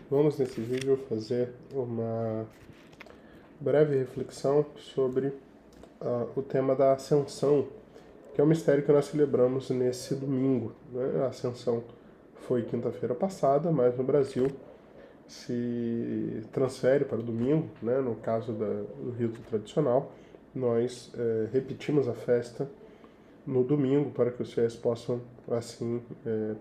Vamos nesse vídeo fazer uma breve reflexão sobre o tema da Ascensão, que é um mistério que nós celebramos nesse domingo, né? A Ascensão foi quinta-feira passada, mas no Brasil se transfere para o domingo, né? No caso do rito tradicional, nós repetimos a festa no domingo para que os fiéis possam assim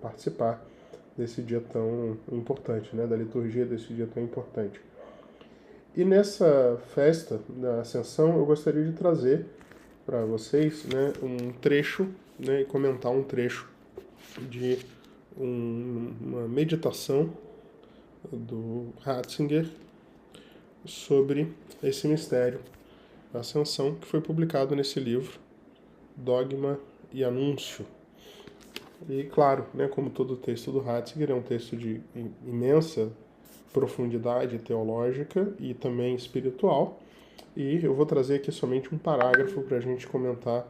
participar desse dia tão importante, né, da liturgia desse dia tão importante. E nessa festa da Ascensão eu gostaria de trazer para vocês, né, um trecho, né, e comentar um trecho de uma meditação do Ratzinger sobre esse mistério da Ascensão, que foi publicado nesse livro, Dogma e Anúncio. E claro, né, como todo texto do Ratzinger, é um texto de imensa profundidade teológica e também espiritual, e eu vou trazer aqui somente um parágrafo para a gente comentar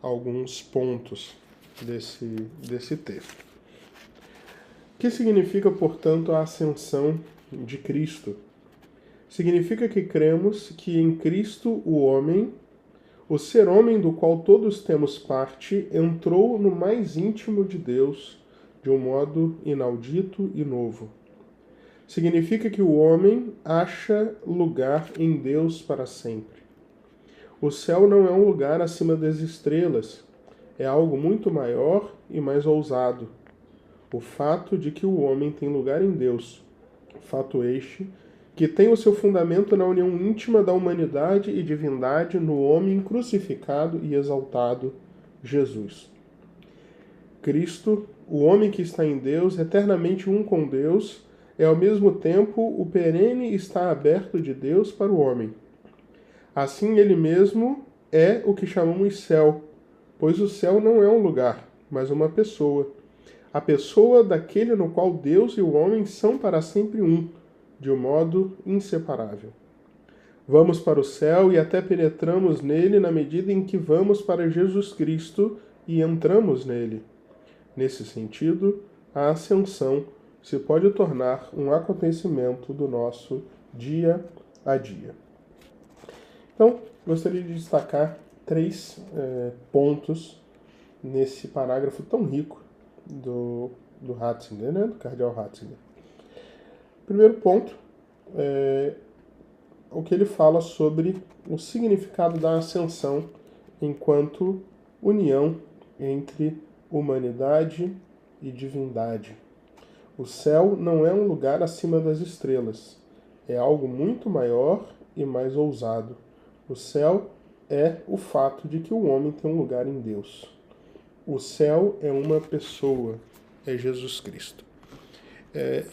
alguns pontos desse texto. O que significa, portanto, a ascensão de Cristo? Significa que cremos que em Cristo o homem, o ser homem do qual todos temos parte, entrou no mais íntimo de Deus de um modo inaudito e novo. Significa que o homem acha lugar em Deus para sempre. O céu não é um lugar acima das estrelas, é algo muito maior e mais ousado. O fato de que o homem tem lugar em Deus, fato este que tem o seu fundamento na união íntima da humanidade e divindade no homem crucificado e exaltado, Jesus. Cristo, o homem que está em Deus, eternamente um com Deus, é ao mesmo tempo o perene está aberto de Deus para o homem. Assim ele mesmo é o que chamamos céu, pois o céu não é um lugar, mas uma pessoa. A pessoa daquele no qual Deus e o homem são para sempre um, de um modo inseparável. Vamos para o céu e até penetramos nele na medida em que vamos para Jesus Cristo e entramos nele. Nesse sentido, a ascensão se pode tornar um acontecimento do nosso dia a dia. Então, gostaria de destacar três pontos nesse parágrafo tão rico do Ratzinger, né, do cardeal Ratzinger. Primeiro ponto é o que ele fala sobre o significado da ascensão enquanto união entre humanidade e divindade. O céu não é um lugar acima das estrelas, é algo muito maior e mais ousado. O céu é o fato de que o homem tem um lugar em Deus. O céu é uma pessoa, é Jesus Cristo.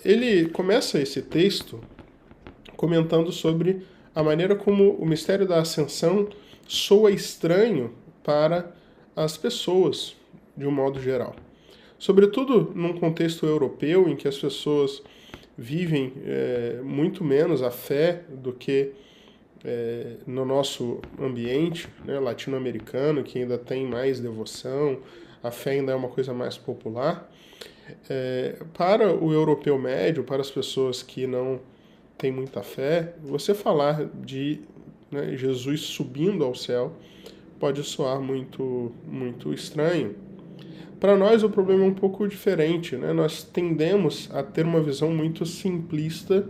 Ele começa esse texto comentando sobre a maneira como o mistério da ascensão soa estranho para as pessoas, de um modo geral. Sobretudo num contexto europeu, em que as pessoas vivem muito menos a fé do que no nosso ambiente, né, latino-americano, que ainda tem mais devoção, a fé ainda é uma coisa mais popular. Para o europeu médio, para as pessoas que não têm muita fé, você falar de Jesus subindo ao céu pode soar muito, muito estranho. Para nós o problema é um pouco diferente, né? Nós tendemos a ter uma visão muito simplista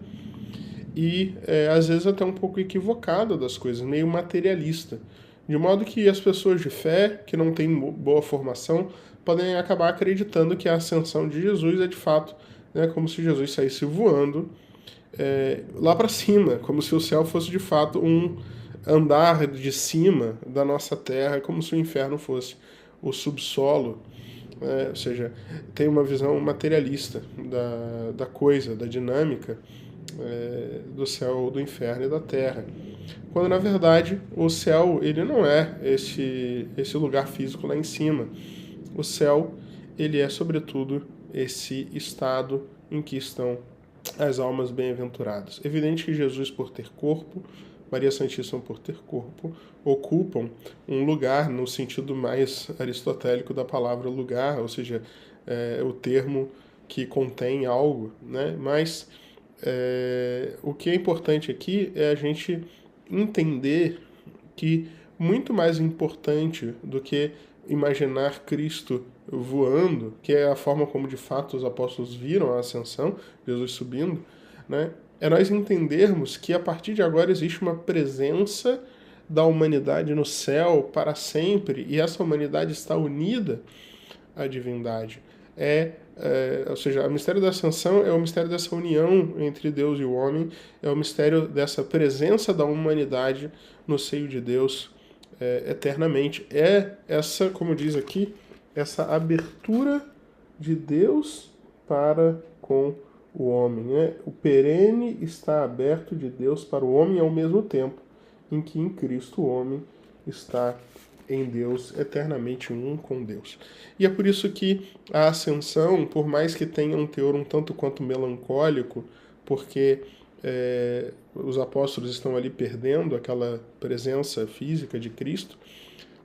e às vezes até um pouco equivocada das coisas, meio materialista. De modo que as pessoas de fé, que não têm boa formação, podem acabar acreditando que a ascensão de Jesus é de fato, né, como se Jesus saísse voando lá para cima, como se o céu fosse de fato um andar de cima da nossa terra, como se o inferno fosse o subsolo. Ou seja, tem uma visão materialista da coisa, da dinâmica do céu, do inferno e da terra. Quando, na verdade, o céu ele não é esse lugar físico lá em cima. O céu ele é, sobretudo, esse estado em que estão as almas bem-aventuradas. Evidente que Jesus, por ter corpo, Maria Santíssima, por ter corpo, ocupam um lugar no sentido mais aristotélico da palavra lugar, ou seja, o termo que contém algo, né? Mas O que é importante aqui é a gente entender que muito mais importante do que imaginar Cristo voando, que é a forma como de fato os apóstolos viram a ascensão, Jesus subindo, né? É nós entendermos que a partir de agora existe uma presença da humanidade no céu para sempre, e essa humanidade está unida à divindade. Ou seja, o mistério da ascensão é o mistério dessa união entre Deus e o homem, é o mistério dessa presença da humanidade no seio de Deus eternamente. É essa, como diz aqui, essa abertura de Deus para com o homem. Né? O perene está aberto de Deus para o homem ao mesmo tempo em que em Cristo o homem está em Deus, eternamente um com Deus. E é por isso que a ascensão, por mais que tenha um teor um tanto quanto melancólico, porque os apóstolos estão ali perdendo aquela presença física de Cristo,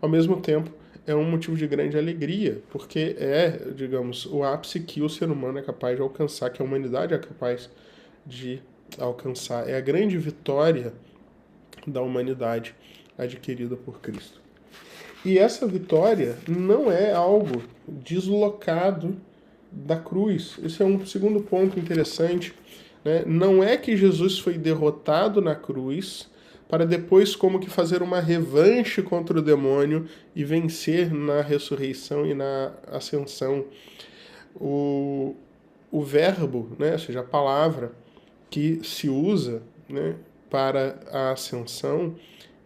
ao mesmo tempo é um motivo de grande alegria, porque digamos, o ápice que o ser humano é capaz de alcançar, que a humanidade é capaz de alcançar. É a grande vitória da humanidade adquirida por Cristo. E essa vitória não é algo deslocado da cruz. Esse é um segundo ponto interessante. Né? Não é que Jesus foi derrotado na cruz para depois como que fazer uma revanche contra o demônio e vencer na ressurreição e na ascensão. O verbo, né? Ou seja, a palavra que se usa, né, para a ascensão,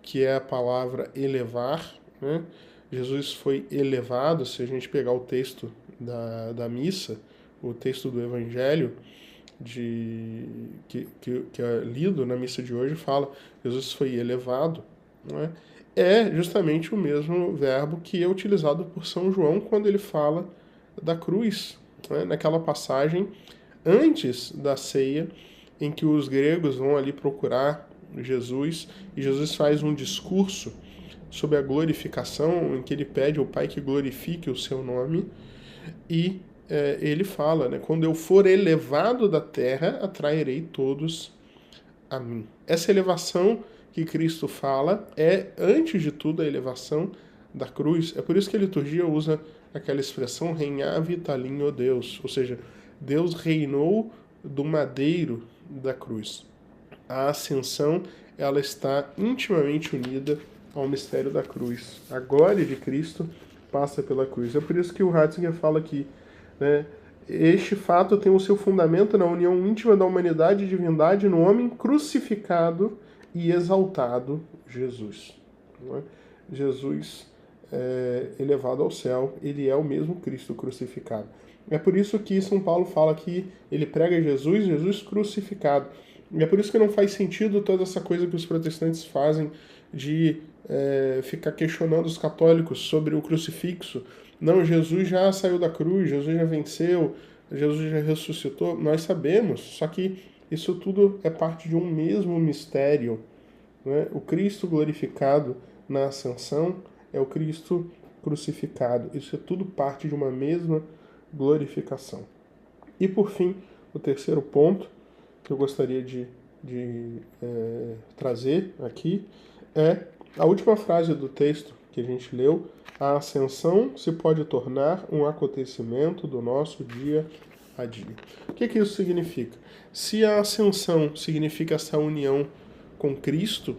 que é a palavra elevar, né? Jesus foi elevado. Se a gente pegar o texto da missa, o texto do Evangelho, que é lido na missa de hoje, fala Jesus foi elevado, né? É justamente o mesmo verbo que é utilizado por São João quando ele fala da cruz, né? Naquela passagem antes da ceia, em que os gregos vão ali procurar Jesus, e Jesus faz um discurso sobre a glorificação, em que ele pede ao Pai que glorifique o seu nome, e ele fala, né, quando eu for elevado da terra, atrairei todos a mim. Essa elevação que Cristo fala é, antes de tudo, a elevação da cruz. É por isso que a liturgia usa aquela expressão Reinar Vitalim, ó Deus, ou seja, Deus reinou do madeiro da cruz. A ascensão, ela está intimamente unida ao mistério da cruz. A glória de Cristo passa pela cruz. É por isso que o Ratzinger fala aqui, né? Este fato tem o seu fundamento na união íntima da humanidade e divindade no homem crucificado e exaltado, Jesus. Não é? Jesus elevado ao céu, ele é o mesmo Cristo crucificado. É por isso que São Paulo fala que ele prega Jesus crucificado. E é por isso que não faz sentido toda essa coisa que os protestantes fazem de ficar questionando os católicos sobre o crucifixo. Não, Jesus já saiu da cruz, Jesus já venceu, Jesus já ressuscitou. Nós sabemos, só que isso tudo é parte de um mesmo mistério. Né? O Cristo glorificado na ascensão é o Cristo crucificado. Isso é tudo parte de uma mesma glorificação. E por fim, o terceiro ponto que eu gostaria de trazer aqui é a última frase do texto que a gente leu: a ascensão se pode tornar um acontecimento do nosso dia a dia. O que isso significa? Se a ascensão significa essa união com Cristo,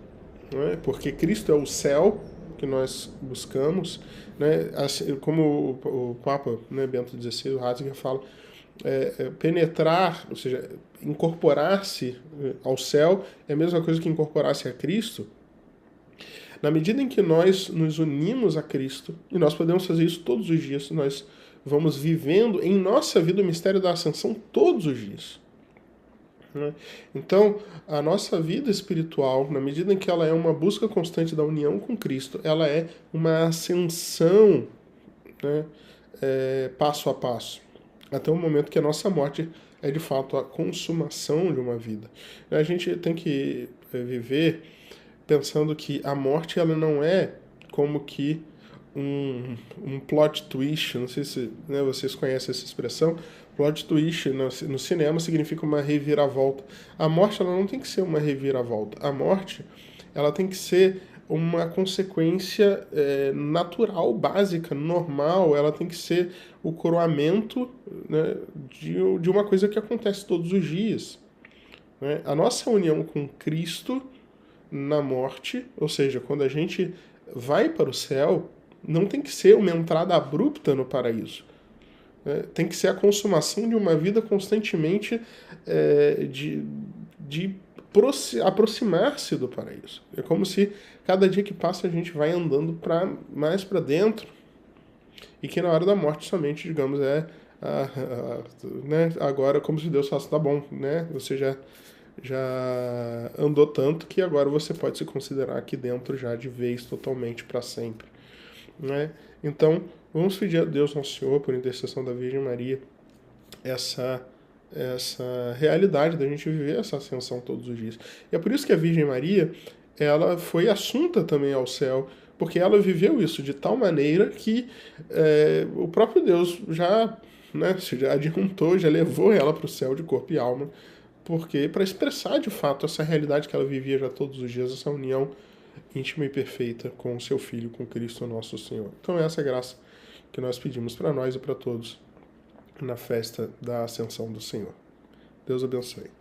né, porque Cristo é o céu que nós buscamos, né, assim, como o Papa, né, Bento XVI, o Ratzinger, fala, penetrar, ou seja, incorporar-se ao céu é a mesma coisa que incorporar-se a Cristo. Na medida em que nós nos unimos a Cristo, e nós podemos fazer isso todos os dias, nós vamos vivendo em nossa vida o mistério da ascensão todos os dias. Então, a nossa vida espiritual, na medida em que ela é uma busca constante da união com Cristo, ela é uma ascensão, né, passo a passo, até o momento que a nossa morte é de fato a consumação de uma vida. A gente tem que viver pensando que a morte ela não é como que um plot twist, não sei se, né, vocês conhecem essa expressão, Plot twist no cinema significa uma reviravolta. A morte, ela não tem que ser uma reviravolta. A morte, ela tem que ser uma consequência natural, básica, normal. Ela tem que ser o coroamento, né, de uma coisa que acontece todos os dias, né? A nossa união com Cristo na morte, ou seja, quando a gente vai para o céu, não tem que ser uma entrada abrupta no paraíso. Tem que ser a consumação de uma vida constantemente de aproximar-se do paraíso. É como se cada dia que passa a gente vai andando mais para dentro e que na hora da morte somente, digamos, né, agora como se Deus falasse, tá bom, né, você já andou tanto que agora você pode se considerar aqui dentro já de vez, totalmente, para sempre, né? Então, vamos pedir a Deus Nosso Senhor, por intercessão da Virgem Maria, essa realidade da gente viver essa ascensão todos os dias. E é por isso que a Virgem Maria, ela foi assunta também ao céu, porque ela viveu isso de tal maneira que o próprio Deus já adiantou, já levou ela para o céu de corpo e alma, porque para expressar de fato essa realidade que ela vivia já todos os dias, essa união íntima e perfeita com o seu Filho, com Cristo nosso Senhor. Então essa é a graça que nós pedimos para nós e para todos na festa da Ascensão do Senhor. Deus abençoe.